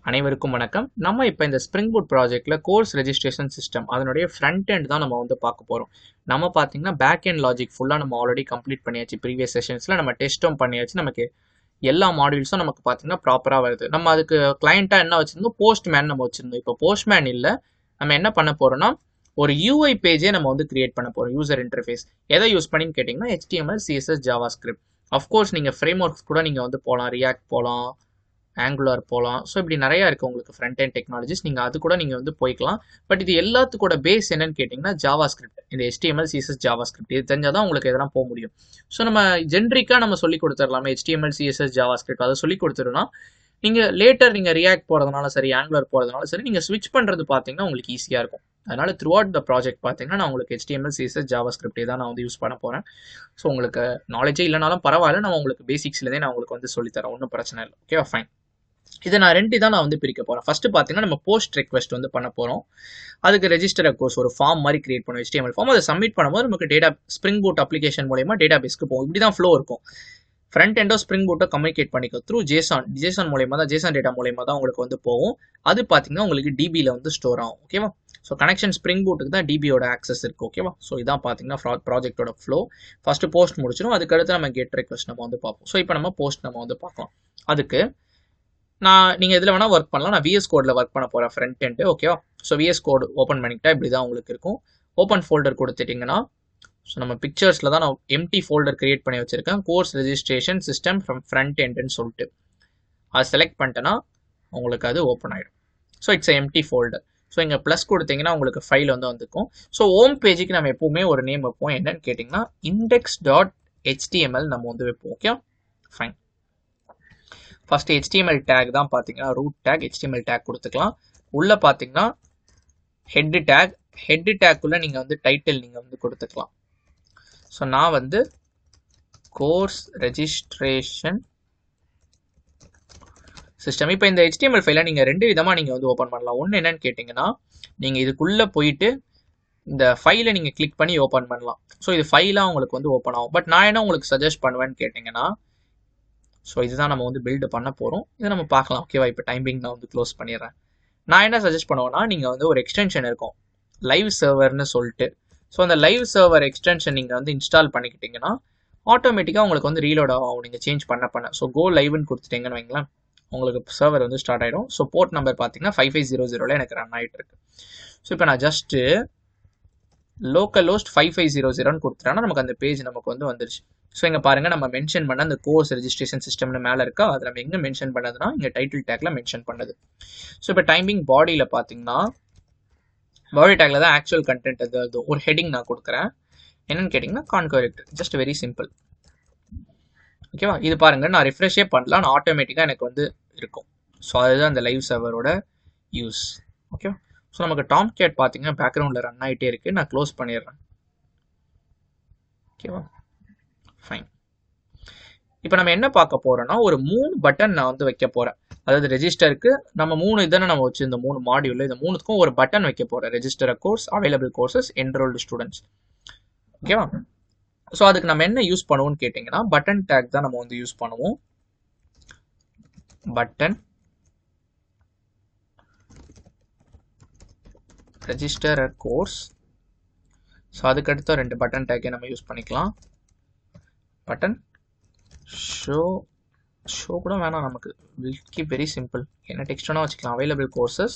அனைவருக்கும் வணக்கம். நம்ம இப்போ இந்த ஸ்ப்ரிங் பூட் ப்ராஜெக்ட்ல கோர்ஸ் ரெஜிஸ்ட்ரேஷன் சிஸ்டம் அதனுடைய ஃப்ரண்ட் எண்ட் தான் நம்ம வந்து பார்க்க போகிறோம். நம்ம பார்த்தீங்கன்னா பேக் எண்ட் லாஜிக் ஃபுல்லாக நம்ம ஆல்ரெடி கம்ப்ளீட் பண்ணியாச்சு. ப்ரீவியஸ் செஷன்ஸில் நம்ம டெஸ்ட்டும் பண்ணியாச்சு. நமக்கு எல்லா மாடியூல்ஸும் நமக்கு பார்த்தீங்கன்னா ப்ராப்பராக வருது. நம்ம அதுக்கு கிளைண்ட்டாக என்ன வச்சுருந்தோம், போஸ்ட்மேன் நம்ம வச்சுருந்தோம். இப்போ போஸ்ட்மேன் இல்லை, நம்ம என்ன பண்ண போகிறோம்னா ஒரு யூஐ பேஜே நம்ம வந்து கிரியேட் பண்ண போகிறோம். யூசர் இன்டர்ஃபேஸ் எதை யூஸ் பண்ணின்னு கேட்டிங்கன்னா HTML, CSS, JavaScript. அஃப்கோர்ஸ் நீங்கள் ஃப்ரேம் ஒர்க்ஸ் கூட நீங்கள் வந்து போகலாம், ரியாக்ட் போகலாம், ஆங்குலர் போகலாம். ஸோ இப்படி நிறையா இருக்குது உங்களுக்கு ஃப்ரண்ட் எண்ட் டெக்னாலஜிஸ். நீங்கள் அது கூட நீங்கள் வந்து போய்க்கலாம். பட் இது எல்லாத்துக்கூட பேஸ் என்னன்னு கேட்டிங்கன்னா JavaScript. இந்த HTML, CSS, JavaScript இது தெரிஞ்சால் தான் உங்களுக்கு எதெல்லாம் போக முடியும். ஸோ நம்ம ஜென்ரிக்காக நம்ம சொல்லி கொடுத்துடலாமே HTML, CSS, JavaScript அதை சொல்லி கொடுத்துருன்னா நீங்கள் லேட்டர் நீங்கள் ரியாக்ட் போகிறதுனால சரி, ஆங்குலர் போகிறதுனால சரி, நீங்கள் ஸ்விட்ச் பண்ணுறது பார்த்தீங்கன்னா உங்களுக்கு ஈஸியாக இருக்கும். அதனால் த்ரூ அவுட் த ப்ராஜெக்ட் பார்த்தீங்கன்னா நான் உங்களுக்கு HTML, CSS, JavaScript தான் நான் வந்து யூஸ் பண்ண போகிறேன். ஸோ உங்களுக்கு நாலேஜே இல்லைனாலும் பரவாயில்ல, நான் உங்களுக்கு பேசிக்ஸ்லேருந்தே நான் உங்களுக்கு வந்து சொல்லித்தரேன். ஒன்றும் பிரச்சனை இல்லை. ஓகேவா, ஃபைன். இதை நான் ரெண்டு தான் நான் வந்து பிரிக்க போகிறேன். ஃபஸ்ட்டு பார்த்தீங்கன்னா நம்ம போஸ்ட் ரெக்வெஸ்ட் வந்து பண்ண போகிறோம். அதுக்கு ரெஜிஸ்டர் கோர்ஸ் ஒரு ஃபார்ம் மாதிரி கிரியேட் பண்ணுவோம், HTML ஃபார்ம். அதை சப்மிட் பண்ணும்போது நமக்கு டேட்டா ஸ்ப்ரிங் பூட் அப்ளிகேஷன் மூலமா டேட்டா பேஸ்க்கு போகும். இப்படி தான் ஃப்ளோ இருக்கும். Front endo spring Bhutto communicate பண்ணிக்கும் த்ரூ ஜேசன் மூலயமா தான், ஜேசன் டேட்டா மூலயமா தான் உங்களுக்கு வந்து போகும். அது பார்த்தீங்கன்னா உங்களுக்கு டிபியில் வந்து ஸ்டோர் ஆகும். ஓகேவா. ஸோ கனெக்ஷன் ஸ்ப்ரிங் பூட்டுக்கு தான் டிபியோட ஆக்சஸ் இருக்குது. ஓகேவா. ஸோ இதான் பார்த்தீங்கன்னா ப்ராஜெக்டோட ஃப்ளோ. ஃபஸ்ட்டு போஸ்ட் முடிச்சிடும், அதுக்கடுத்து நம்ம கெட் ரெக்வெஸ்ட் நம்ம வந்து பார்ப்போம். ஸோ இப்போ நம்ம போஸ்ட் நம்ம வந்து பார்க்கலாம். அதுக்கு நீங்கள் இதில் வேணால் ஒர்க் பண்ணலாம். நான் VS கோடில் ஒர்க் பண்ண போகிறேன் ஃப்ரண்ட் எண்டு. ஓகேவா. ஸோ VS கோட் ஓப்பன் பண்ணிக்கிட்டா இப்படி தான் உங்களுக்கு இருக்கும். ஓப்பன் ஃபோல்டர் கொடுத்துட்டிங்கன்னா, ஸோ நம்ம பிக்சர்ஸில் தான் நான் எம்டி ஃபோல்டர் கிரியேட் பண்ணி வச்சுருக்கேன். Course registration system from front எண்டுன்னு சொல்லிட்டு அதை செலக்ட் பண்ணிட்டேன்னா உங்களுக்கு அது ஓப்பன் ஆகிடும். So it's empty folder. So இங்கே ப்ளஸ் கொடுத்தீங்கன்னா உங்களுக்கு ஃபைல் வந்து வந்துக்கும். ஸோ ஹோம் பேஜுக்கு நம்ம எப்போவுமே ஒரு நேம் வைப்போம். என்னன்னு கேட்டிங்கன்னா index.html நம்ம வந்து வைப்போம். Okay, fine. First HTML take தான் பார்த்தீங்கன்னா ரூட் டேக், HTML டேக் கொடுத்துக்கலாம். உள்ளே பார்த்தீங்கன்னா ஹெட் டேக்குள்ளே நீங்கள் வந்து டைட்டில் நீங்கள் வந்து கொடுத்துக்கலாம். ஸோ நான் வந்து கோர்ஸ் ரெஜிஸ்ட்ரேஷன் சிஸ்டம். இப்போ இந்த HTML ஃபைலை நீங்கள் ரெண்டு விதமாக நீங்கள் வந்து ஓப்பன் பண்ணலாம். ஒன்று என்னன்னு கேட்டிங்கன்னா, நீங்கள் இதுக்குள்ளே போயிட்டு இந்த ஃபைலை நீங்கள் கிளிக் பண்ணி ஓப்பன் பண்ணலாம். ஸோ இது ஃபைலாக உங்களுக்கு வந்து ஓப்பன் ஆகும். பட் நான் என்ன உங்களுக்கு சஜஸ்ட் பண்ணுவேன்னு கேட்டிங்கன்னா, ஸோ இதுதான் நம்ம வந்து பில்டு பண்ண போகிறோம். இதை நம்ம பார்க்கலாம். ஓகேவா. இப்போ டைமிங் நான் வந்து க்ளோஸ் பண்ணிடுறேன். நான் என்ன சஜஸ்ட் பண்ணுவேன்னா, நீங்கள் வந்து ஒரு எக்ஸ்டென்ஷன் இருக்கும் லைவ் சர்வர்னு சொல்லிட்டு. ஸோ அந்த லைவ் சர்வர் எக்ஸ்டென்ஷன் நீங்கள் வந்து இன்ஸ்டால் பண்ணிக்கிட்டிங்கன்னா ஆட்டோமேட்டிக்காக உங்களுக்கு வந்து ரீலோட் ஆகும் நீங்கள் சேஞ்ச் பண்ண. ஸோ கோ லைவ்னு கொடுத்துட்டீங்கன்னு வைங்களேன், உங்களுக்கு சர்வர் வந்து ஸ்டார்ட் ஆகிடும். ஸோ போர்ட் நம்பர் பார்த்தீங்கன்னா 5500 எனக்கு ரன் ஆகிட்டு இருக்கு. ஸோ இப்போ நான் ஜஸ்ட்டு லோக்கல் ஹோஸ்ட் 5500 கொடுத்துட்டேன்னா நமக்கு அந்த பேஜ் நமக்கு வந்து வந்துருச்சு. ஸோ இங்கே பாருங்கள், நம்ம மென்ஷன் பண்ண அந்த கோர்ஸ் ரெஜிஸ்ட்ரேஷன் சிஸ்டம்னு மேலே இருக்கா, அதை நம்ம எங்கே மென்ஷன் பண்ணதுன்னா இங்கே டைட்டில் டேக்கில் மென்ஷன் பண்ணது. ஸோ இப்போ டைமிங் பாடியில் பார்த்தீங்கன்னா பாடி டேக்கில் தான் ஆக்சுவல் கண்டென்ட் அது ஒரு ஹெட்டிங் நான் கொடுக்குறேன். என்னன்னு கேட்டிங்கன்னா கான்கரெக்ட், ஜஸ்ட் வெரி சிம்பிள். ஓகேவா. இது பாருங்கள், நான் ரிஃப்ரெஷே பண்ணலாம், நான் ஆட்டோமேட்டிக்காக எனக்கு வந்து இருக்கும். ஸோ அதுதான் அந்த லைவ் சர்வரோட யூஸ். ஓகேவா. ஸோ நமக்கு டாம் கேட் பார்த்தீங்கன்னா பேக்ரவுண்டில் ரன் ஆகிட்டே இருக்குது. நான் க்ளோஸ் பண்ணிடுறேன். ஓகேவா, ஃபைன். இப்போ நம்ம என்ன பார்க்க போகிறோன்னா, ஒரு 3 பட்டன் நான் வந்து வைக்க போகிறேன். அதாவது ரெஜிஸ்டருக்கு நம்ம 3 இதானே நம்ம வச்சு இந்த 3 மாடியூல், இந்த 3த்துக்கும் ஒரு பட்டன் வைக்க போகிறேன். Register course, available courses, enrolled students. ஓகேவா. ஸோ அதுக்கு நம்ம என்ன யூஸ் பண்ணுவோம்னு கேட்டிங்கன்னா பட்டன் டேக் தான் நம்ம வந்து யூஸ் பண்ணுவோம். Button register course. ஸோ அதுக்கடுத்த 2 பட்டன் டேக்கை நம்ம யூஸ் பண்ணிக்கலாம். பட்டன் ஷோ கூட வேணாம், நமக்கு வில் கீப் வெரி சிம்பிள். என்ன டெக்ஸ்ட் வேணால் வச்சுக்கலாம். Available courses.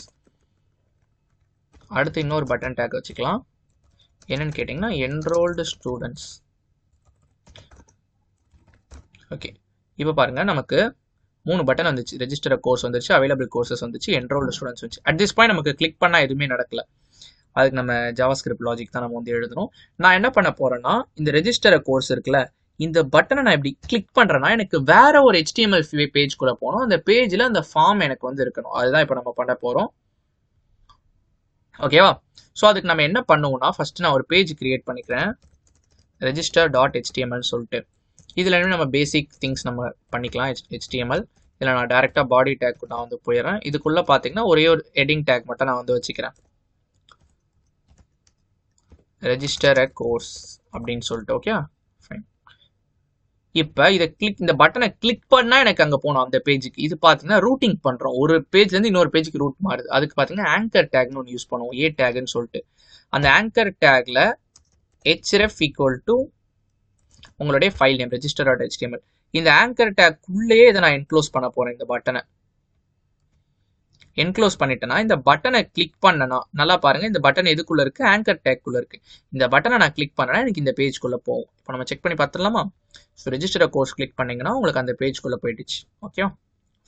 அடுத்து இன்னொரு பட்டன் டேக் வச்சுக்கலாம். என்னன்னு கேட்டிங்கன்னா என்ரோல்டு ஸ்டூடெண்ட்ஸ். ஓகே, இப்போ பாருங்கள், நமக்கு 3 பட்டன் வந்துச்சு. ரெஜிஸ்டர் கோர்ஸ் வந்துச்சு, அவைலபிள் கோர்சஸ் வந்துச்சு, என்ரோல்டு ஸ்டூடெண்ட்ஸ் வந்துச்சு. அட் திஸ் பாயிண்ட் நமக்கு கிளிக் பண்ணால் எதுவுமே நடக்கல. அதுக்கு நம்ம ஜாவாஸ்கிரிப்ட் லாஜிக் தான் நம்ம வந்து எழுதணும். நான் என்ன பண்ண போகிறேன்னா, இந்த ரெஜிஸ்டர் கோர்ஸ் இருக்குல்ல, இந்த பட்டனை நான் எப்படி கிளிக் பண்ணுறேன்னா எனக்கு வேற ஒரு HTML பேஜ் கூட போகணும். அந்த பேஜில் அந்த ஃபார்ம் எனக்கு வந்து இருக்கணும். அதுதான் இப்போ நம்ம பண்ண போகிறோம். ஓகேவா. ஸோ அதுக்கு நம்ம என்ன பண்ணுவோம்னா, ஃபஸ்ட்டு நான் ஒரு பேஜ் கிரியேட் பண்ணிக்கிறேன், register.html சொல்லிட்டு. இதில் நம்ம பேசிக் திங்ஸ் நம்ம பண்ணிக்கலாம். HTML இதில் நான் டேரெக்டாக பாடி டேக் நான் வந்து போயிடுறேன். இதுக்குள்ளே பார்த்தீங்கன்னா ஒரே ஒரு ஹெட்டிங் டேக் மட்டும் நான் வந்து வச்சுக்கிறேன், ரெஜிஸ்டர் கோர்ஸ் அப்படின்னு சொல்லிட்டு. Okay, fine. இப்போ இதை இந்த பட்டனை கிளிக் பண்ணா எனக்கு அங்கே போகணும் அந்த பேஜுக்கு. இது பார்த்தீங்கன்னா ரூட்டிங் பண்ணுறோம், ஒரு பேஜ்லேருந்து இன்னொரு பேஜுக்கு ரூட் மாறுது. அதுக்கு பார்த்தீங்கன்னா ஆங்கர் டேக்னு ஒன்று யூஸ் பண்ணுவோம், ஏ டேக்னு சொல்லிட்டு. அந்த ஆங்கர் டேக்ல href ஈக்குவல் டு உங்களுடைய ஃபைல் நேம் register.html. இந்த ஆங்கர் டேக் உள்ளேயே இதை நான் என்க்ளோஸ் பண்ண போறேன். இந்த பட்டனை என்க்ளோஸ் பண்ணிட்டேன்னா இந்த பட்டனை கிளிக் பண்ணனா நல்லா பாருங்க, இந்த பட்டன் எதுக்குள்ள இருக்கு, ஆங்கர் டேக்குள்ள இருக்கு. இந்த பட்டனை நான் கிளிக் பண்ணனா எனக்கு இந்த பேஜ்குள்ள போகும். இப்போ நம்ம செக் பண்ணி பார்த்துடலாமா? ஸோ ரெஜிஸ்டர் கோர்ஸ் கிளிக் பண்ணீங்கன்னா உங்களுக்கு அந்த பேஜ்குள்ள போயிடுச்சு. Okay,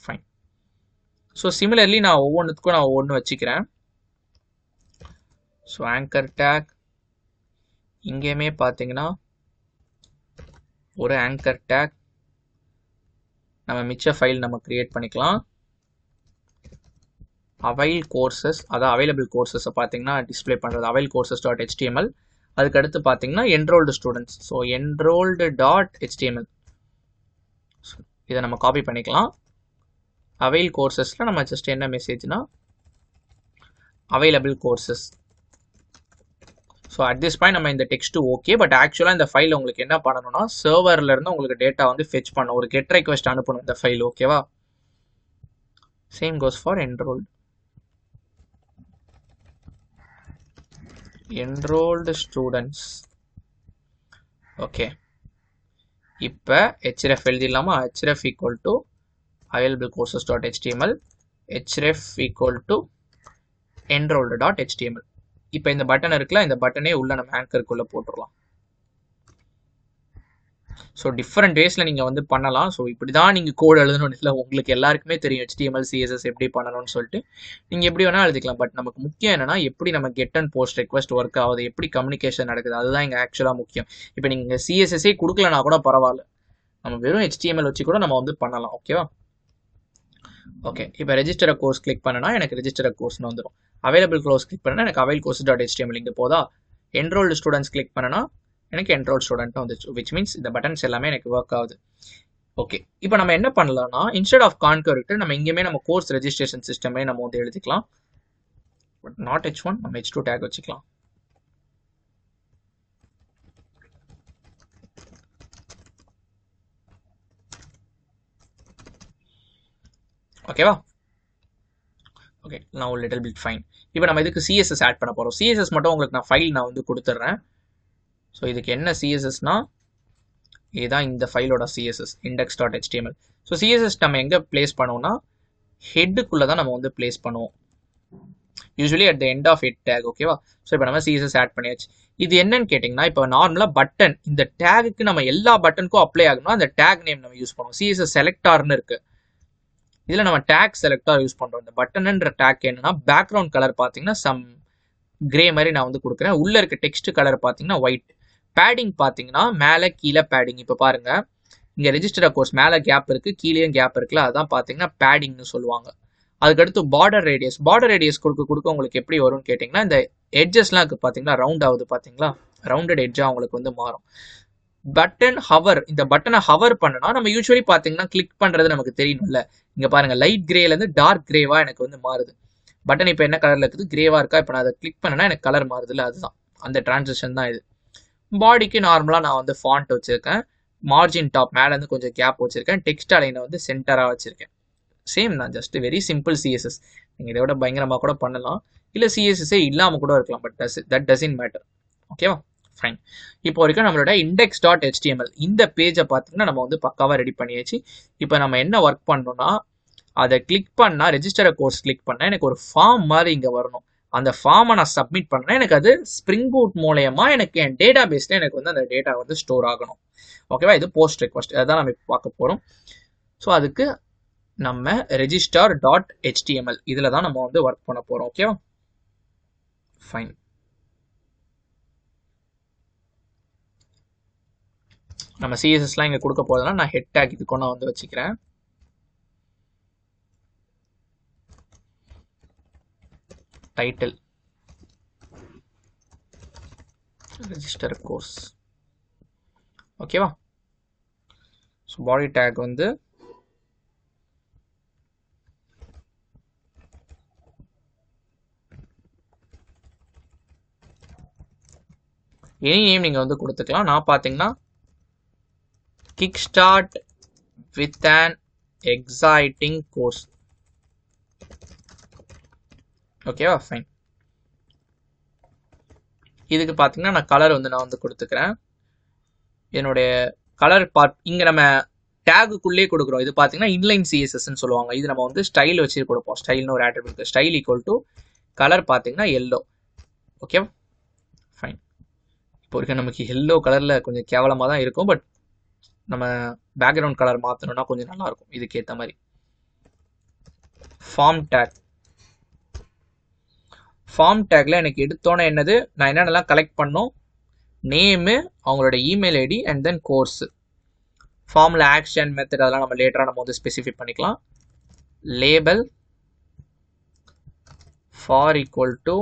fine. ஸோ சிமிலர்லி நான் ஒவ்வொன்றுத்துக்கும் நான் ஒவ்வொன்று வச்சுக்கிறேன். ஸோ ஆங்கர் டேக் இங்கேயுமே பார்த்தீங்கன்னா ஒரு ஆங்கர் டேக், நம்ம மிச்ச ஃபைல் நம்ம கிரியேட் பண்ணிக்கலாம். அவைல் கோர்சஸ், அதாவது அவைலபிள் கோர்சஸை பார்த்தீங்கன்னா டிஸ்பிளே பண்ணுறது அவைல் courses.html. அதுக்கு அடுத்து பார்த்தீங்கன்னா enrolled students. ஸோ enrolled.html இதை நம்ம காப்பி பண்ணிக்கலாம். அவைல் கோர்சஸில் நம்ம ஜஸ்ட் என்ன மெசேஜ்னா available courses. So at this point நம்ம இந்த டெக்ஸ்ட் ஓகே, பட் ஆக்சுவலாக இந்த ஃபைல் உங்களுக்கு என்ன பண்ணணும்னா சர்வர்லேருந்து உங்களுக்கு டேட்டா வந்து ஃபெச் பண்ணணும், ஒரு கெட் ரெக்வெஸ்ட் அனுப்பணும் இந்த ஃபைல். ஓகேவா? Same goes for enrolled. enrolled students. Okay, இப்போ href எழுதிடலாமா? href equal to available courses.html, href equal to enrolled.html. இப்போ இந்த பட்டன் இருக்குல்ல, இந்த பட்டனே உள்ள நம்ம ஆங்கருக்குள்ள போட்டுடலாம். ஸோ டிஃப்ரெண்ட் வேஸில் நீங்கள் வந்து பண்ணலாம். ஸோ இப்படி தான் நீங்கள் கோட் எழுதணும்னு இல்லை, உங்களுக்கு எல்லாருக்குமே தெரியும் HTML CSS எப்படி பண்ணணும்னு சொல்லிட்டு நீங்கள் எப்படி வேணால் எழுதிக்கலாம். பட் நமக்கு முக்கியம் என்னன்னா எப்படி நம்ம get and post request work ஆகுது, எப்படி கம்யூனிகேஷன் நடக்குது, அதுதான் இங்கே ஆக்சுவலாக முக்கியம். இப்போ நீங்கள் CSSே கொடுக்கலனா கூட பரவாயில்ல, நம்ம வெறும் HTML வச்சு கூட நம்ம வந்து பண்ணலாம். ஓகேவா? ஓகே, இப்போ ரெஜிஸ்டர் கோர்ஸ் கிளிக் பண்ணனா எனக்கு ரெஜிஸ்டர் கோர்ஸ்னு வந்துடும். அவைலபிள் கோர்ஸ் கிளிக் பண்ணனா எனக்கு அவைல் courses.html இங்கே போதா. enrolled students கிளிக் பண்ணனா எனக்கு enrolled student வந்துச்சு, which means இந்த பட்டன்ஸ் எல்லாமே எனக்கு ஒர்க் ஆகுது. ஓகே, இப்போ நம்ம என்ன பண்ணலாம்னா இன்ஸ்டெட் ஆஃப் கான்கர் நம்ம இங்கேயுமே நம்ம கோர்ஸ் ரெஜிஸ்ட்ரேஷன் சிஸ்டமே நம்ம வந்து எழுதிக்கலாம். பட் நாட் h1, நம்ம h2 டேக் வச்சுக்கலாம். ஓகேவா? ஓகே, நான் ஒரு லிட்டில் பிட் ஃபைன். இப்போ நம்ம இதுக்கு CSS ஆட் பண்ண போகிறோம். CSS மட்டும் உங்களுக்கு நான் ஃபைல் நான் வந்து கொடுத்துட்றேன். ஸோ இதுக்கு என்ன CSSனா இதுதான் இந்த ஃபைலோட CSS index.html. ஸோ CSS நம்ம எங்கே பிளேஸ் பண்ணுவோம்னா ஹெட்டுக்குள்ளே தான் நம்ம வந்து பிளேஸ் பண்ணுவோம், usually at the end of head tag. ஓகேவா? ஸோ இப்போ நம்ம CSS ஆட் பண்ணியாச்சு. இது என்னன்னு கேட்டிங்கன்னா இப்போ நார்மலாக பட்டன் இந்த டேகுக்கு நம்ம எல்லா பட்டனுக்கும் அப்ளை ஆகணும்னா அந்த டேக் நேம் நம்ம யூஸ் பண்ணுவோம். CSS செலக்டார்னு இருக்குது, இதில் நம்ம டேக் செலக்டார் யூஸ் பண்ணுறோம். இந்த பட்டன்ன்ற டேக் என்னன்னா பேக்ரவுண்ட் கலர் பார்த்தீங்கன்னா சம் கிரே மாதிரி நான் வந்து கொடுக்குறேன். உள்ளே இருக்க டெக்ஸ்ட் கலர் பார்த்தீங்கன்னா ஒயிட். பேடிங் பார்த்தீங்கன்னா மேலே கீழே பேடிங். இப்போ பாருங்க, இங்கே ரெஜிஸ்டர் கோர்ஸ் மேலே கேப் இருக்குது, கீழேயும் கேப் இருக்குல்ல, அதுதான் பார்த்தீங்கன்னா பேடிங்னு சொல்லுவாங்க. அதுக்கடுத்து பார்டர் ரேடியஸ் கொடுக்க உங்களுக்கு எப்படி வரும்னு கேட்டிங்கன்னா இந்த எட்ஜஸ்லாம் இருக்குது பார்த்தீங்களா, ரவுண்ட் ஆகுது பார்த்தீங்களா, ரவுண்டட் எட்ஜாக உங்களுக்கு வந்து மாறும். பட்டன் ஹவர், இந்த பட்டனை ஹவர் பண்ணனா நம்ம யூஸ்வலி பார்த்தீங்கன்னா கிளிக் பண்ணுறது நமக்கு தெரியணும்ல. இங்கே பாருங்கள் லைட் கிரேலேருந்து டார்க் கிரேவாக எனக்கு வந்து மாறுது. பட்டன் இப்போ என்ன கலரில் இருக்குது, கிரேவாக இருக்கா. இப்போ நான் அதை கிளிக் பண்ணனா எனக்கு கலர் மாறுதுல்ல, அதுதான் அந்த டிரான்சிஷன் தான் இது. பாடிக்கு நார்மலாக நான் வந்து ஃபாண்ட் வச்சுருக்கேன், மார்ஜின் டாப் மேலேருந்து கொஞ்சம் கேப் வச்சுருக்கேன், டெக்ஸ்ட் அலைனை வந்து சென்டராக வச்சுருக்கேன். சேம் தான், ஜஸ்ட் வெரி சிம்பிள் CSS. நீங்கள் இதை விட பயங்கரமாக கூட பண்ணலாம், இல்லை CSSே இல்லாமல் கூட இருக்கலாம், பட் தட் டசன்ட் மேட்டர். ஓகேவா? ஃபைன். இப்போ வரைக்கும் நம்மளோட index.html இந்த பேஜை பார்த்தீங்கன்னா நம்ம வந்து பக்காவாக ரெடி பண்ணியாச்சு. இப்போ நம்ம என்ன ஒர்க் பண்ணோம்னா அதை கிளிக் பண்ணால் ரெஜிஸ்டர் கோர்ஸ் கிளிக் பண்ணால் எனக்கு ஒரு ஃபார்ம் மாதிரி இங்கே வரணும். அந்த ஃபார்மை நான் சப்மிட் பண்ணேன், எனக்கு அது ஸ்ப்ரிங் பூட் மூலயமா எனக்கு என் டேட்டா பேஸில் எனக்கு வந்து அந்த டேட்டா வந்து ஸ்டோர் ஆகணும். ஓகேவா? இது போஸ்ட் ரெக்வஸ்ட், அதான் நம்ம பார்க்க போகிறோம். ஸோ அதுக்கு நம்ம register.html இதில் தான் நம்ம வந்து ஒர்க் பண்ண போகிறோம். ஓகேவா? ஃபைன். நம்ம CSSலாம் இங்கே கொடுக்க போகிறதுனா நான் ஹெட் டேக் இதுக்கு நான் வந்து வச்சுக்கிறேன். Title register course. ஓகேவா? ஸோ பாடி டேக் வந்து எனி நேம் நீங்கள் வந்து கொடுத்துக்கலாம். நான் பார்த்தீங்கன்னா kickstart with an exciting course. ஓகேவா, ஃபைன். இதுக்கு பார்த்தீங்கன்னா நான் கலர் வந்து நான் வந்து கொடுத்துக்கிறேன். என்னுடைய கலர் பார்ட் இங்கே நம்ம டேகுக்குள்ளே கொடுக்குறோம். இது பார்த்தீங்கன்னா இன்லைன் சிஎஸ்எஸ்ன்னு சொல்லுவாங்க. இது நம்ம வந்து ஸ்டைல் வச்சு கொடுப்போம். ஸ்டைல்னு ஒரு attribute. Style equal to colour பார்த்தீங்கன்னா எல்லோ. ஓகேவா, ஃபைன். இப்போ இருக்க நமக்கு எல்லோ கலரில் கொஞ்சம் கேவலமாக தான் இருக்கும். பட் நம்ம பேக்ரவுண்ட் கலர் மாற்றணும்னா கொஞ்சம் நல்லாயிருக்கும். இதுக்கேற்ற மாதிரி ஃபார்ம் டேக். ஃபார்ம் டேக்ல எனக்கு எடுத்தோன்னே என்னது, நான் என்னென்னலாம் கலெக்ட் பண்ணோம், நேமு, அவங்களோட email ID and then course. ஃபார்மில் ஆக்ஷன் மெத்தட் அதெல்லாம் நம்ம லேட்டராக நம்ம வந்து ஸ்பெசிஃபை பண்ணிக்கலாம். Label for equal to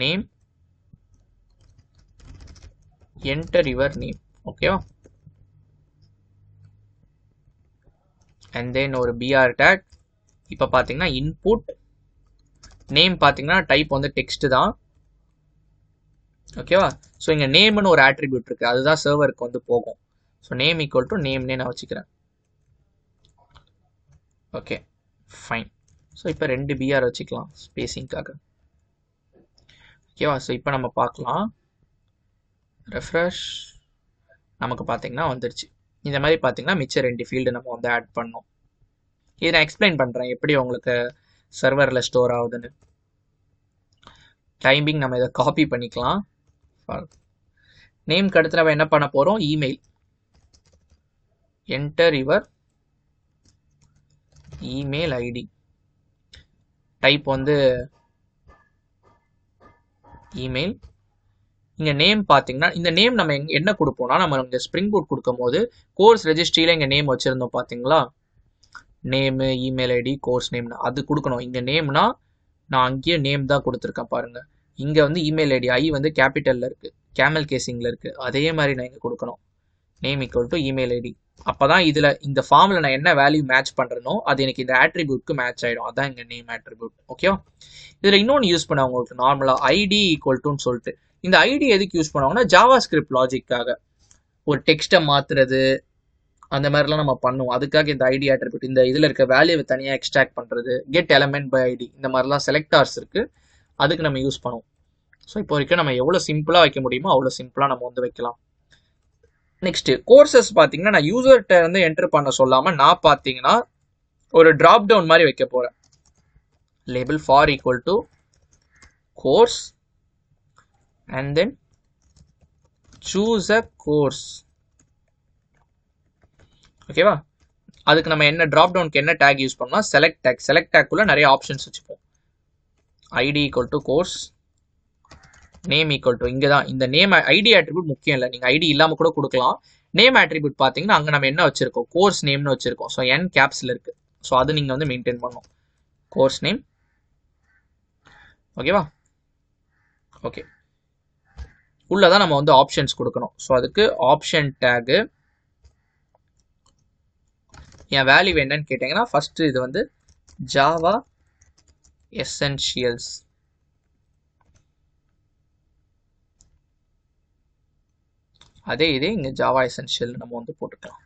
name, enter your name. ஓகேவா, அண்ட் தென் ஒரு பிஆர் டேக். இப்போ பார்த்தீங்கன்னா இன்புட் நேம் பார்த்தீங்கன்னா டைப் வந்து டெக்ஸ்ட் தான். ஓகேவா, ஸோ இங்கே நேம்னு ஒரு ஆட்ரிபியூட் இருக்குது, அதுதான் சர்வருக்கு வந்து போகும். ஸோ நேம் ஈக்குவல் டு நேம்னே நான் வச்சுக்கிறேன். Okay, fine. ஸோ இப்போ 2 பிஆர் வச்சுக்கலாம் ஸ்பேசிங்காக. ஓகேவா, ஸோ இப்போ நம்ம பார்க்கலாம். ரெஃப்ரெஷ், நமக்கு பார்த்தீங்கன்னா வந்துருச்சு. இந்த மாதிரி பார்த்தீங்கன்னா மிச்சம் 2 ஃபீல்டு நம்ம வந்து ஆட் பண்ணோம். இதை நான் எக்ஸ்பிளைன் பண்ணுறேன் எப்படி உங்களுக்கு சர்வரில் ஸ்டோர் ஆகுதுன்னு. டைமிங் நம்ம இதை காப்பி பண்ணிக்கலாம். நேம்க்கு அடுத்து நம்ம என்ன பண்ண போகிறோம், email. Enter your email ID. Type வந்து இமெயில். இங்கே நேம் பார்த்தீங்கன்னா இந்த நேம் நம்ம என்ன கொடுப்போம்னா, நம்ம இங்கே ஸ்ப்ரிங் பூட் கொடுக்கும் போது கோர்ஸ் ரெஜிஸ்ட்ரியில் இங்கே நேம் வச்சுருந்தோம் பார்த்தீங்களா, நேமு, இமெயில் ஐடி, கோர்ஸ் நேம்னு அது கொடுக்கணும். இங்கே நேம்னா நான் அங்கேயே நேம் தான் கொடுத்துருக்கேன் பாருங்கள். இங்கே வந்து இமெயில் ஐடி ஐ வந்து கேபிட்டலில் இருக்குது, கேமல் கேசிங்கில் இருக்குது. அதே மாதிரி நான் இங்கே கொடுக்கணும். Name equal to email ID. அப்போ தான் இதில் இந்த ஃபார்மில் நான் என்ன வேல்யூ மேட்ச் பண்ணுறனோ அது எனக்கு இந்த ஆட்ரிபியூட்க்கு மேட்ச் ஆகிடும். அதான் இங்கே நேம் ஆட்ரிபியூட். ஓகேவா, இதில் இன்னொன்று யூஸ் பண்ண உங்களுக்கு நார்மலாக ஐடி ஈக்குவல் டுன்னு சொல்லிட்டு. இந்த ஐடி எதுக்கு யூஸ் பண்ணுவாங்கன்னா ஜாவா ஸ்கிரிப்ட் லாஜிக்காக, ஒரு டெக்ஸ்ட்டை மாற்றுறது அந்த மாதிரிலாம் நம்ம பண்ணுவோம். அதுக்காக இந்த ஐடி ஆட்ரிபியூட், இந்த இதில் இருக்க வேல்யூவை தனியாக எக்ஸ்ட்ராக்ட் பண்ணுறது, கெட் எலமெண்ட் பை ஐடி, இந்த மாதிரிலாம் செலக்டார்ஸ் இருக்குது, அதுக்கு நம்ம யூஸ் பண்ணுவோம். ஸோ இப்போ வரைக்கும் நம்ம எவ்வளோ சிம்பிளாக வைக்க முடியுமோ அவ்வளோ சிம்பிளாக நம்ம வந்து வைக்கலாம். நெக்ஸ்ட்டு கோர்சஸ் பார்த்தீங்கன்னா நான் யூசர்கிட்ட வந்து என்டர் பண்ண சொல்லாமல் நான் பார்த்தீங்கன்னா ஒரு ட்ராப் டவுன் மாதிரி வைக்க போகிறேன். Label for equal to course and then choose a course. ஓகேவா, அதுக்கு நம்ம என்ன ட்ராப் டவுனுக்கு என்ன டேக் யூஸ் பண்ணோம்னா செலக்ட் டேக். செலக்ட் டேக்குள்ள நிறைய ஆப்ஷன்ஸ் வச்சுப்போம். ID equal to course, name equal to, இங்கே தான் இந்த நேம் ஐடி ஆட்ரிபியூட் முக்கியம் இல்லை, நீங்கள் ஐடி இல்லாமல் கூட கொடுக்கலாம். நேம் ஆட்ரிபியூட் பார்த்தீங்கன்னா அங்கே நம்ம என்ன வச்சுருக்கோம், கோர்ஸ் நேம்னு வச்சுருக்கோம். ஸோ என் கேப்ஸில் இருக்குது. ஸோ அது நீங்கள் வந்து மெயின்டைன் பண்ணணும். Course name. ஓகேவா, ஓகே. உள்ளதான் நம்ம வந்து ஆப்ஷன்ஸ் கொடுக்கணும். ஸோ அதுக்கு ஆப்ஷன் டேகு என் வேல்யூ என்னன்னு கேட்டிங்கன்னா ஃபஸ்ட்டு இது வந்து ஜாவா எசென்ஷியல்ஸ். அதே இதே இங்கே ஜாவா எசென்ஷியல் நம்ம வந்து போட்டுக்கலாம்.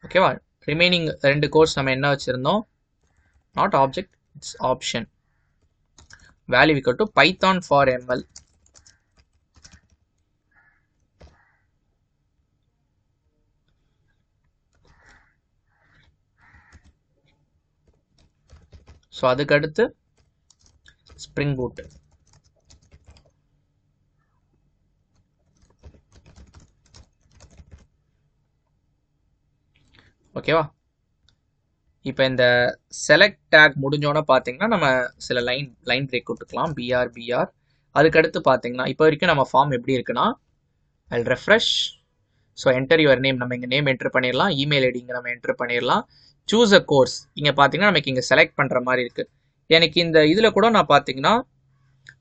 ஓகேவா, ரிமைனிங் 2 கோர்ஸ் நம்ம என்ன வச்சுருந்தோம், not object, it's option. Value equal to Python for ML. So அதுக்கடுத்து ஸ்ப்ரிங் பூட். ஓகேவா, இப்போ இந்த செலக்ட் டேக் முடிஞ்சோன்னே பார்த்தீங்கன்னா நம்ம சில லைன் பிரேக் கொடுத்துக்கலாம். பிஆர். அதுக்கடுத்து பார்த்தீங்கன்னா இப்போ வரைக்கும் நம்ம ஃபார்ம் எப்படி இருக்குன்னா, I refresh. So enter your name, நம்ம இங்கே நேம் என்டர் பண்ணிடலாம். இமெயில் ஐடி இங்கே நம்ம என்டர் பண்ணிடலாம். சூஸ் அ கோர்ஸ், இங்கே பார்த்தீங்கன்னா நமக்கு இங்கே செலக்ட் பண்ணுற மாதிரி இருக்குது. எனக்கு இந்த இதில் கூட நான் பார்த்தீங்கன்னா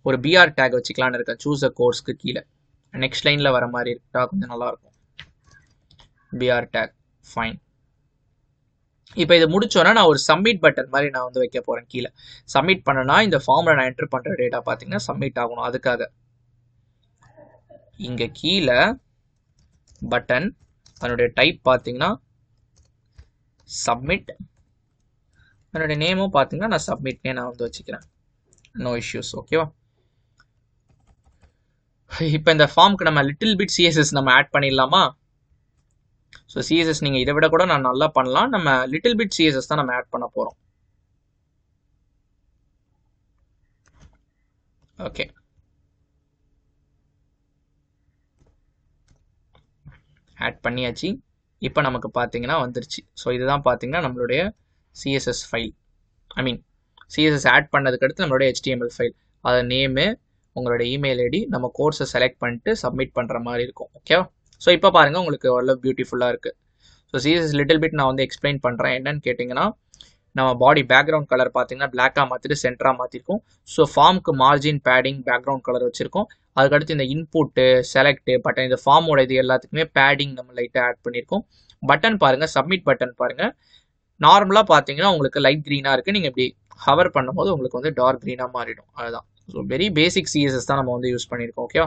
ஒரு பிஆர் டேக் வச்சுக்கலான்னு இருக்கேன். சூஸ் அ கோர்ஸ்க்கு கீழே நெக்ஸ்ட் லைனில் வர மாதிரி இருக்கா, கொஞ்சம் நல்லாயிருக்கும். BR tag, fine. இப்போ இது முடிச்சோன்னா நான் ஒரு சப்மிட் பட்டன் மாதிரி நான் வந்து வைக்க போகிறேன். கீழே சப்மிட் பண்ணனா இந்த ஃபார்மில் நான் என்டர் பண்ணுற டேட்டா பார்த்தீங்கன்னா சப்மிட் ஆகணும். அதுக்காக இங்கே கீழே பட்டன் அதனுடைய டைப் பார்த்தீங்கன்னா சப்மிட். அதனுடைய நேமும் பார்த்தீங்கன்னா நான் சப்மிட்னே நான் வந்து வச்சுக்கிறேன். No issues. ஓகேவா? இப்போ இந்த ஃபார்முக்கு நம்ம லிட்டில் பிட் சிஎஸ்எஸ் நம்ம ஆட் பண்ணிடலாமா? ஸோ சிஎஸ்எஸ் நீங்கள் இதை விட கூட நான் நல்லா பண்ணலாம். நம்ம லிட்டில் பிட் சிஎஸ்எஸ் தான் நம்ம ஆட் பண்ண போகிறோம். ஓகே, ஆட் பண்ணியாச்சு. இப்போ நமக்கு பார்த்தீங்கன்னா வந்துருச்சு. ஸோ இதுதான் பார்த்தீங்கன்னா நம்மளுடைய சிஎஸ்எஸ் ஃபைல். ஐ மீன் சிஎஸ்எஸ் ஆட் பண்ணதுக்கு அடுத்து நம்மளுடைய HTML ஃபைல். அதை நேமு, உங்களோட இமெயில் ஐடி, நம்ம கோர்ஸை செலக்ட் பண்ணிட்டு சப்மிட் பண்ணுற மாதிரி இருக்கும். ஓகேவா? ஸோ இப்போ பாருங்கள், உங்களுக்கு ஓரளவு பியூட்டிஃபுல்லாக இருக்குது. ஸோ சிஎஸ்எஸ் லிட்டில் பிட் நான் வந்து எக்ஸ்பிளைன் பண்ணுறேன். என்னன்னு கேட்டிங்கன்னா, நம்ம பாடி பேக்ரவுண்ட் கலர் பார்த்தீங்கன்னா பிளாக்காக மாற்றிட்டு சென்டராக மாற்றிருக்கோம். ஸோ ஃபார்முக்கு மார்ஜின், பேடிங், பேக்ரவுண்ட் கலர் வச்சுருக்கோம். அதுக்கடுத்து இந்த இன்புட்டு, செலக்ட் பட்டன், இந்த ஃபார்மோட இது எல்லாத்துக்குமே பேடிங் நம்ம லைட்டாக ஆட் பண்ணியிருக்கோம். பட்டன் பாருங்கள், சப்மிட் பட்டன் பாருங்கள். நார்மலாக பார்த்தீங்கன்னா உங்களுக்கு லைட் க்ரீனாக இருக்குது. நீங்கள் இப்படி ஹவர் பண்ணும்போது உங்களுக்கு வந்து டார்க் க்ரீனாக மாறிடும். அதுதான். ஸோ வெரி பேசிக் சிஎஸ்எஸ் தான் நம்ம வந்து யூஸ் பண்ணியிருக்கோம். ஓகேவா?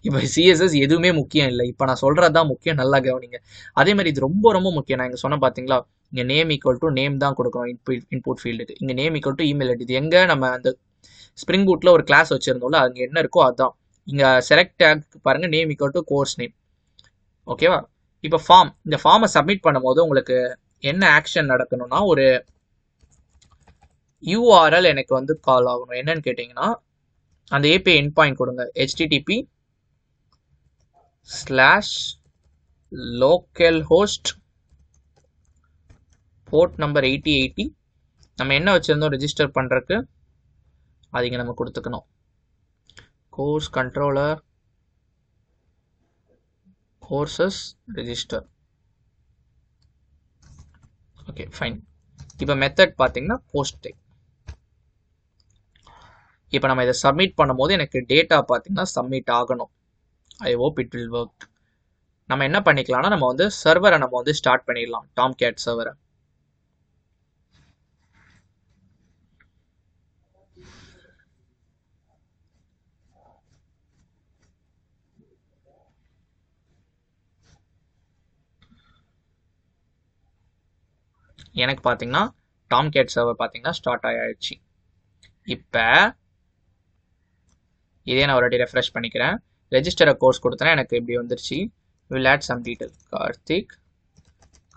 இப்போ சிஎஸ்எஸ் எதுவுமே முக்கியம் இல்லை. இப்போ நான் சொல்கிறது தான் முக்கியம். நல்லா கவனிங்க. அதே மாதிரி இது ரொம்ப ரொம்ப முக்கியம். நான் இங்கே சொன்ன பார்த்தீங்களா, இங்கே நேம் ஈக்குவல் டு நேம் தான் கொடுக்கணும் இன்புட் ஃபீல்டுக்கு. இங்கே name equal to email ID. இது எங்கே நம்ம அந்த ஸ்ப்ரிங் பூட்டில் ஒரு கிளாஸ் வச்சுருந்தோம்ல, அங்கே என்ன இருக்கோ அதுதான். இங்கே செலக்ட் டேக் பாருங்கள், name equal to course name. ஓகேவா? இப்போ ஃபார்ம், இந்த ஃபார்மை சப்மிட் பண்ணும்போது உங்களுக்கு என்ன ஆக்ஷன் நடக்கணும்னா, ஒரு URL எனக்கு வந்து கால் ஆகணும். என்னன்னு கேட்டிங்கன்னா, அந்த API எண்ட் பாயிண்ட் கொடுங்க. http/localhost port number 8080. நம்ம என்ன வச்சுருந்தோம் ரெஜிஸ்டர் பண்ணுறதுக்கு, அது இங்கே நம்ம கொடுத்துக்கணும். Course controller courses register. Okay, fine. இப்போ மெத்தட் பார்த்தீங்கன்னா போஸ்ட் டைப். இப்போ நம்ம இதை சப்மிட் பண்ணும்போது எனக்கு டேட்டா பார்த்தீங்கன்னா சப்மிட் ஆகணும். I hope it will work. நம்ம என்ன பண்ணிக்கலாம்னா, நம்ம வந்து சர்வரை நம்ம வந்து ஸ்டார்ட் பண்ணிடலாம். டாம்கேட் சர்வரை. எனக்கு பார்த்தீங்கன்னா டாம்கேட் சர்வர் பார்த்தீங்கன்னா ஸ்டார்ட் ஆயிடுச்சு. இப்போ இதே நான் ஒரு வாட்டி ரெஃப்ரெஷ் பண்ணிக்கிறேன். ரெஜிஸ்டர் கோர்ஸ் கொடுத்தேன்னா எனக்கு இப்படி வந்துருச்சு. Will add some detail.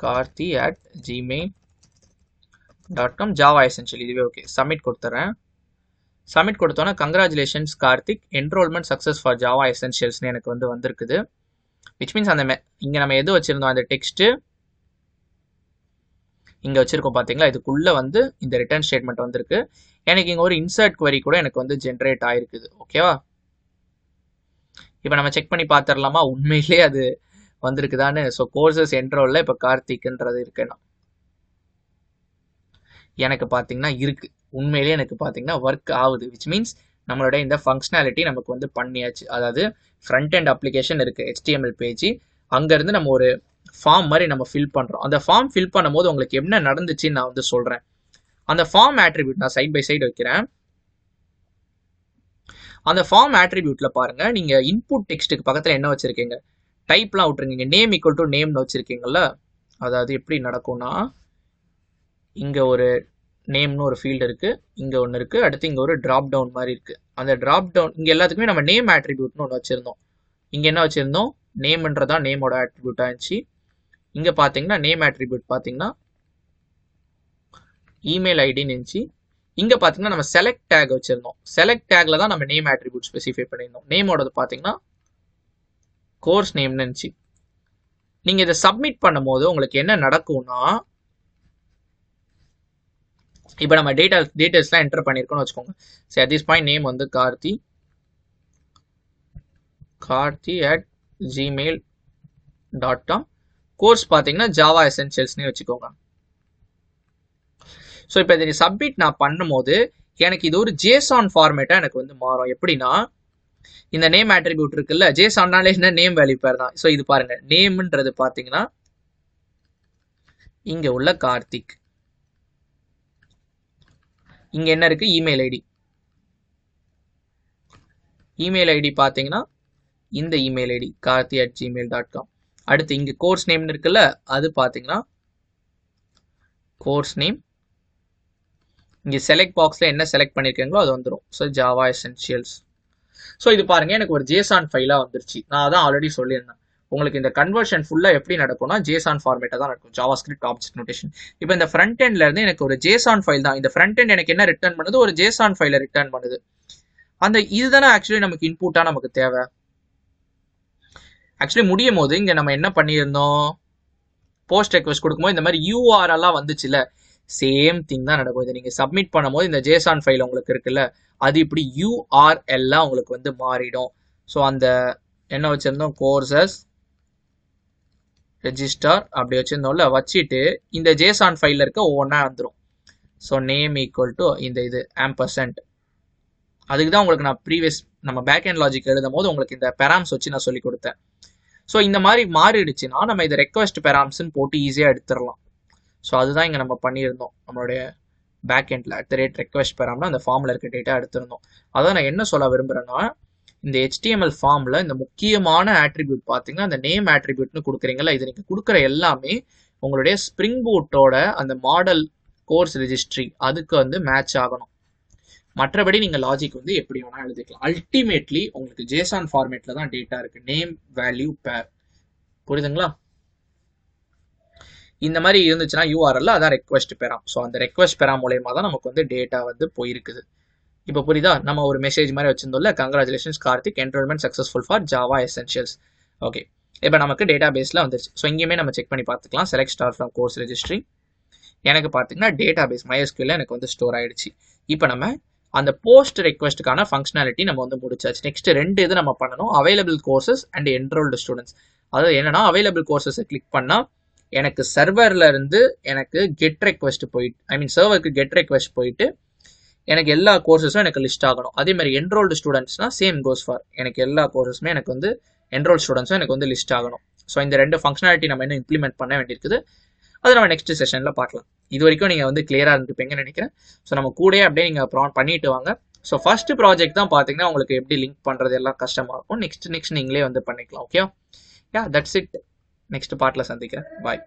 karthi@gmail.com Java essential. இதுவே ஓகே. சப்மிட் கொடுத்துறேன். சப்மிட் கொடுத்தோன்னா congratulations Karthik, enrollment success for Java எசென்ஷியல்ஸ்னு எனக்கு வந்து வந்திருக்குது. விச் மீன்ஸ் அந்த இங்கே நம்ம எது வச்சுருந்தோம், அந்த டெக்ஸ்ட்டு இங்கே வச்சுருக்கோம் பார்த்தீங்களா, இதுக்குள்ளே வந்து இந்த ரிட்டர்ன் ஸ்டேட்மெண்ட் வந்திருக்கு. எனக்கு இங்கே ஒரு இன்சர்ட் query கூட எனக்கு வந்து ஜென்ரேட் ஆகிருக்குது. ஓகேவா? இப்போ நம்ம செக் பண்ணி பார்த்துடலாமா உண்மையிலே அது வந்திருக்குதான்னு. ஸோ கோர்சஸ் என்ரோலில் இப்போ கார்த்திக்ன்றது இருக்குன்னா எனக்கு பார்த்தீங்கன்னா இருக்குது. உண்மையிலே எனக்கு பார்த்தீங்கன்னா ஒர்க் ஆகுது. விச் மீன்ஸ் நம்மளோட இந்த ஃபங்க்ஷனாலிட்டி நமக்கு வந்து பண்ணியாச்சு. அதாவது ஃப்ரண்ட் அண்ட் அப்ளிகேஷன் இருக்குது, HTML பேஜ். அங்கேருந்து நம்ம ஒரு ஃபார்ம் மாதிரி நம்ம ஃபில் பண்ணுறோம். அந்த ஃபார்ம் ஃபில் பண்ணும்போது உங்களுக்கு என்ன நடந்துச்சுன்னு நான் வந்து சொல்கிறேன். அந்த ஃபார்ம் ஆட்ரிபியூட் நான் சைட் பை சைடு வைக்கிறேன். அந்த ஃபார்ம் ஆட்ரிபியூட்ல பாருங்க, நீங்க இன்புட் டெக்ஸ்ட்டுக்கு பக்கத்தில் என்ன வச்சிருக்கீங்க, டைப்லாம் விட்டுருங்க. நேம் ஈக்குவல் டு நேம்னு வச்சிருக்கீங்கல்ல, அதாவது எப்படி நடக்கும்னா, இங்க ஒரு நேம்னு ஒரு ஃபீல்டு இருக்கு, இங்க ஒன்று இருக்கு, அடுத்து இங்க ஒரு டிராப் டவுன் மாதிரி இருக்கு. அந்த டிராப் டவுன் இங்க எல்லாத்துக்குமே நம்ம நேம் ஆட்ரிபியூட்னு ஒன்று வச்சிருந்தோம். இங்க என்ன வச்சிருந்தோம், நேம்ன்றதா நேமோட ஆட்ரிபியூட் ஆச்சு. இங்க பாத்தீங்கன்னா நேம் ஆட்ரிபியூட் பாத்தீங்கன்னா இமெயில் ஐடின்னு இருந்துச்சு. இங்க பாத்தீங்கன்னா நம்ம செலக்ட் டேக் வச்சிருந்தோம். செலக்ட் டேக்ல தான் நம்ம நேம் ஆட்ரிபியூட் ஸ்பெசிஃபை பண்ணியிருந்தோம். நேமோடது பாத்தீங்கன்னா கோர்ஸ் நேம்னு இருந்துச்சு. நீங்க இதை சப்மிட் பண்ணும்போது உங்களுக்கு என்ன நடக்கும்னா, இப்போ நம்ம டீடைல்ஸ்லாம் என்டர் பண்ணியிருக்கோம்னு வச்சுக்கோங்க. சரி, அட் திஸ் பாயிண்ட் நேம் வந்து karthi@gmail.com. கோர்ஸ் பார்த்தீங்கன்னா ஜாவா எசென்ஷியல்ஸ்னே வச்சுக்கோங்க. ஸோ இப்போ இதை சப்மிட் நான் பண்ணும்போது எனக்கு இது ஒரு ஜேசான் ஃபார்மேட்டாக எனக்கு வந்து மாறும். எப்படின்னா, இந்த நேம் ஆட்ரிபியூட் இருக்குல்ல, ஜேசான்னாலே என்ன நேம் வேல்யூ பேர் தான். ஸோ இது பாருங்க, நேம்ன்றது பார்த்தீங்கன்னா இங்கே உள்ள கார்த்திக், இங்க என்ன இருக்கு, இமெயில் ஐடி. இமெயில் ஐடி பார்த்தீங்கன்னா இந்த இமெயில் ஐடி karthi@gmail.com. அடுத்து இங்கே கோர்ஸ் நேம்னு இருக்குல்ல, அது பார்த்தீங்கன்னா கோர்ஸ் நேம். இங்கே செலக்ட் பாக்ஸில் என்ன செலக்ட் பண்ணியிருக்கீங்களோ அது வந்துடும். So Java essentials. ஸோ இது பாருங்க எனக்கு ஒரு ஜேசான் ஃபைலாக வந்துருச்சு. நான் அதான் ஆல்ரெடி சொல்லியிருந்தேன் உங்களுக்கு இந்த கன்வர்ஷன் ஃபுல்லாக எப்படி நடக்கும்னா ஜேசான் ஃபார்மேட்டாக தான் நடக்கும், ஜாவா ஸ்கிரிப்ட் ஆப்ஜெக்ட் நோட்டேஷன். இப்போ இந்த ஃப்ரண்ட் எண்ட்ல இருந்து எனக்கு ஒரு ஜேசான் ஃபைல் தான். இந்த ஃப்ரண்ட் எண்ட் எனக்கு என்ன ரிட்டர்ன் பண்ணுது, ஒரு ஜேசான் ஃபைலை ரிட்டர்ன் பண்ணுது. அந்த இதுதானே ஆக்சுவலி நமக்கு இன்புட்டாக நமக்கு தேவை. ஆக்சுவலி முடியும் போது இங்கே நம்ம என்ன பண்ணியிருந்தோம், போஸ்ட் ரெக்வஸ்ட் கொடுக்கும்போது இந்த மாதிரி யூஆர்எல்லாம் வந்துச்சுல, சேம் திங் தான் நடக்கும். இதை நீங்கள் சப்மிட் பண்ணும்போது இந்த ஜேசான் ஃபைல் உங்களுக்கு இருக்குல்ல, அது இப்படி யூஆர்எல்லாம் உங்களுக்கு வந்து மாறிடும். ஸோ அந்த என்ன வச்சுருந்தோம், கோர்சஸ் ரெஜிஸ்டர் அப்படி வச்சுருந்தோம்ல, வச்சுட்டு இந்த ஜேசான் ஃபைலில் இருக்க ஒவ்வொன்றா வந்துடும். ஸோ நேம் ஈக்குவல் டு இந்த இது ஆம்பர்சன்ட். அதுக்கு தான் உங்களுக்கு நான் ப்ரீவியஸ் நம்ம பேக் அண்ட் லாஜிக் எழுதும் போது உங்களுக்கு இந்த பெராம்ஸ் வச்சு நான் சொல்லி கொடுத்தேன். ஸோ இந்த மாதிரி மாறிடுச்சுன்னா நம்ம இதை ரெக்வஸ்ட் பெராம்ஸ்ன்னு போட்டு ஈஸியாக எடுத்துடலாம். ஸோ அதுதான் இங்கே நம்ம பண்ணியிருந்தோம் நம்மளுடைய பேக் எண்டில் @request பெராம்னா அந்த ஃபார்மில் இருக்க டேட்டா எடுத்திருந்தோம். அதான் நான் என்ன சொல்ல விரும்புகிறேன்னா, இந்த HTML ஃபார்மில் இந்த முக்கியமான ஆட்ரிபியூட் பார்த்தீங்கன்னா அந்த நேம் ஆட்ரிபியூட்னு கொடுக்குறீங்களா, இது நீங்கள் கொடுக்குற எல்லாமே உங்களுடைய ஸ்ப்ரிங் பூட்டோட அந்த மாடல் கோர்ஸ் ரெஜிஸ்ட்ரி அதுக்கு வந்து மேட்ச் ஆகணும். மற்றபடி நீங்கள் லாஜிக் வந்து எப்படி வேணால் எழுதிக்கலாம். அல்டிமேட்லி உங்களுக்கு ஜேசான் ஃபார்மேட்டில் தான் டேட்டா இருக்குது, நேம் வேல்யூ பேர். புரியுதுங்களா? இந்த மாதிரி இருந்துச்சுன்னா யூஆர்எல் அதான் ரெக்வஸ்ட் பெறாம். ஸோ அந்த ரெக்வஸ்ட் பெறாம் மூலயமா தான் நமக்கு வந்து டேட்டா வந்து போயிருக்குது. இப்போ புரியுதா? நம்ம ஒரு மெசேஜ் மாதிரி வச்சிருந்தோம்ல, congratulations Karthik, enrollment successful for Java essentials. Okay, இப்போ நமக்கு டேட்டா பேஸில் வந்துருச்சு. ஸோ இங்கேயுமே நம்ம செக் பண்ணி பார்த்துக்கலாம். Select star from course registry. எனக்கு பார்த்தீங்கன்னா டேட்டா பேஸ் MySQL எனக்கு வந்து ஸ்டோர் ஆயிடுச்சு. இப்போ நம்ம அந்த போஸ்ட் ரெக்வஸ்ட்டுக்கான ஃபங்க்ஷனாலிட்டி நம்ம வந்து முடிச்சாச்சு. நெக்ஸ்ட் 2 இது நம்ம பண்ணணும், available courses and enrolled students. அதாவது என்னன்னா அவைலபிள் கோர்சஸை கிளிக் பண்ணால் எனக்கு சர்வரில் இருந்து எனக்கு கெட் ரெக்வஸ்ட் போயிட்டு சர்வருக்கு கெட் ரெக்வஸ்ட் போயிட்டு எனக்கு எல்லா கோர்சஸும் எனக்கு லிஸ்ட் ஆகணும். அதே மாதிரி என்ரோல்டு ஸ்டூடெண்ட்ஸ்னா சேம் கோஸ் ஃபார் எனக்கு எல்லா கோர்சஸுமே எனக்கு வந்து என்ரோல் ஸ்டூடெண்ட்ஸும் எனக்கு வந்து லிஸ்ட் ஆகணும். ஸோ இந்த 2 ஃபங்க்ஷனாலிட்டி நம்ம இன்னும் இம்ப்ளிமெண்ட் பண்ண வேண்டியிருக்குது. அது நம்ம நெக்ஸ்ட் செஷனில் பார்க்கலாம். இது வரைக்கும் நீங்கள் வந்து கிளியராக இருந்துப்பீங்கன்னு நினைக்கிறேன். ஸோ நம்ம கூடயே அப்படியே நீங்கள் பண்ணிட்டு வாங்க. ஸோ ஃபர்ஸ்ட் ப்ராஜெக்ட் தான் பார்த்தீங்கன்னா உங்களுக்கு எப்படி லிங்க் பண்ணுறது எல்லாம் கஷ்டமாக இருக்கும். நெக்ஸ்ட் நீங்களே வந்து பண்ணிக்கலாம். Okay, yeah that's it. Next பார்ட்டில் சந்திக்கிறேன். பாய்.